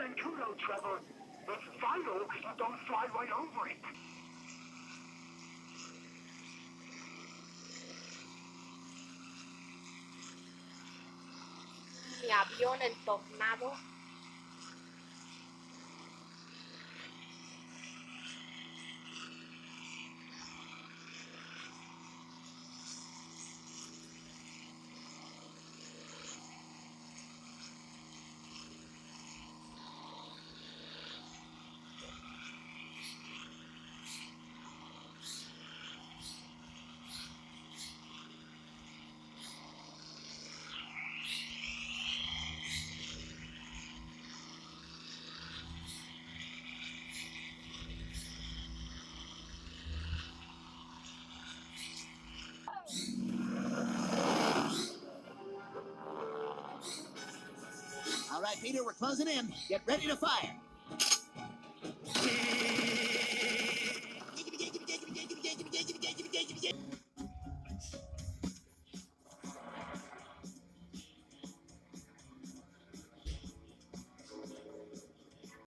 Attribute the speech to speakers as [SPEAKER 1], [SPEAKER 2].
[SPEAKER 1] Mancudo, Trevor. It's vital you don't fly right over it.
[SPEAKER 2] Mi avión, el tornado.
[SPEAKER 3] All right, Peter, we're closing in. Get ready to fire.